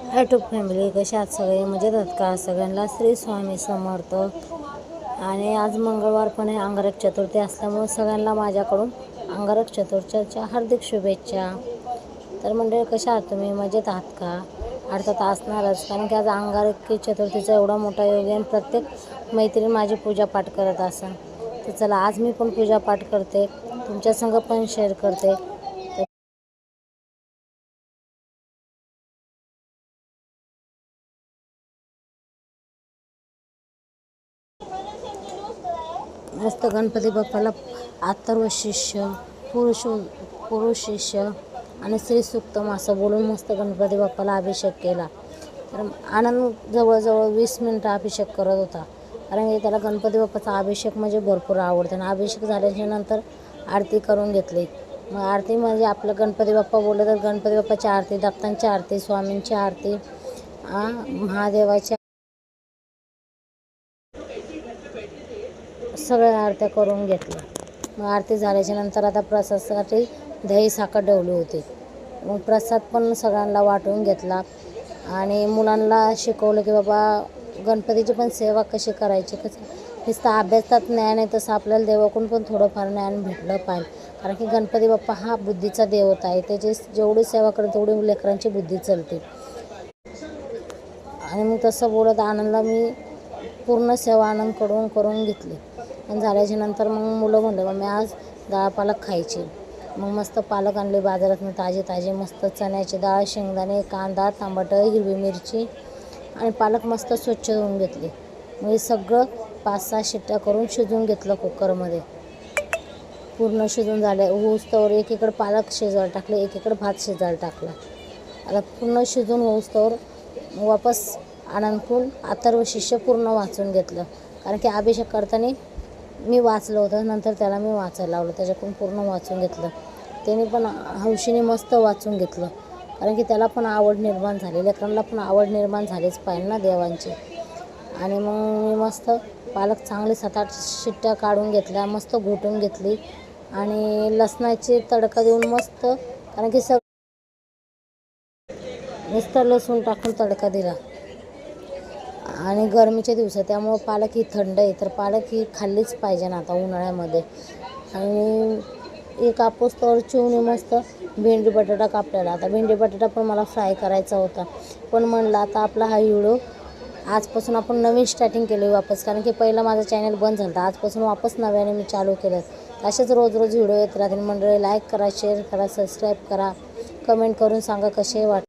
YouTube family कसे आहात सगळे? मजेत आहात का? सगळ्यांना श्री स्वामी समर्थ. आणि आज मंगळवार पण आहे, अंगारक चतुर्थी असल्यामुळे सगळ्यांना माझ्याकडून अंगारक चतुर्थीच्या हार्दिक शुभेच्छा. तर मंडळी कशा आहात तुम्ही? मजेत आहात का? अर्थात असणारच, कारण की आज अंगारक चतुर्थीचा एवढा मोठा योग आहे आणि प्रत्येक मैत्रीण माझी पूजापाठ करत असेल. तर चला, आज मी पण पूजापाठ करते, तुमच्या संग पण शेअर करते. मस्त गणपती बाप्पाला अथर्व शिष्य, पुरुष शिष्य आणि श्री सुक्तम असं बोलून मस्त गणपती बाप्पाला अभिषेक केला. तर आनंद जवळजवळ 20 मिनटं अभिषेक करत होता, कारण की त्याला गणपती बाप्पाचा अभिषेक म्हणजे भरपूर आवडतं. आणि अभिषेक झाल्याच्या नंतर आरती करून घेतली. मग आरती म्हणजे आपलं गणपती बाप्पा बोललं तर गणपती बाप्पाची आरती, दत्तांची आरती, स्वामींची आरती, महादेवाची सगळ्या आरत्या करून घेतल्या. मग आरती झाल्याच्या नंतर आता प्रसादासाठी दही साखर ठेवली होती. मग प्रसाद पण सगळ्यांना वाटून घेतला आणि मुलांना शिकवलं की बाबा गणपतीची पण सेवा कशी करायची, कसं नुसतं अभ्यासात ज्ञान आहे तसं आपल्याला देवाकडून पण थोडंफार ज्ञान भेटलं पाहिजे. कारण की गणपती बाप्पा हा बुद्धीचा देवता आहे, त्याची जेवढी सेवा करेल तेवढी लेकरांची बुद्धी चालते. आणि मग तसं बोलत आनंदला मी पूर्ण सेवा आनंद करून घेतली. आणि झाल्याच्या नंतर मग मुलं म्हणलं मग मी आज डाळ पालक खायची. मग मस्त पालक आणले बाजारातून ताजे मस्त चण्याची डाळ, शेंगदाणे, कांदा, टमाटर, हिरवी मिरची आणि पालक मस्त स्वच्छ धुवून घेतले. मग हे सगळं 5-6 शिट्ट्या करून शिजवून घेतलं कुकरमध्ये. पूर्ण शिजून झाले होऊस्तवर एकीकडे पालक शिजायला टाकले, एकीकडे भात शिजायला टाकला. आता पूर्ण शिजून होऊस्तवर वापस आनंदकडून अथर्व शिष्य पूर्ण वाचून घेतलं, कारण की अभिषेक करताना मी वाचलं होतं, नंतर त्याला मी वाचायला लावलं, त्याच्याकडून पूर्ण वाचून घेतलं. त्याने पण हौशीने मस्त वाचून घेतलं, कारण की त्याला पण आवड निर्माण झाली, लेकरांना पण आवड निर्माण झालीच पाहिजे ना देवांची. आणि मग मी मस्त पालक चांगले 7-8 शिट्ट्या काढून घेतल्या, मस्त घोटून घेतली आणि लसणाची तडका देऊन मस्त, कारण की नुसतं लसूण टाकून तडका दिला. आणि गरमीचे दिवस आहे त्यामुळं पालक ही थंड आहे, तर पालक ही खाल्लीच पाहिजे ना आता उन्हाळ्यामध्ये. आणि एक तर चिवणी मस्त भेंडी बटाटा कापलेला. आता भेंडी बटाटा पण मला फ्राय करायचा होता, पण म्हणलं आता आपला हा व्हिडिओ आजपासून आपण नवीन स्टार्टिंग केली वापस, कारण की पहिला माझा चॅनल बंद झाला, आजपासून वापस नव्याने मी चालू केलं. असेच रोज व्हिडिओ येत राहतील मंडळी. लाईक करा, शेअर करा, सबस्क्राईब करा, कमेंट करून सांगा कसे वाटते.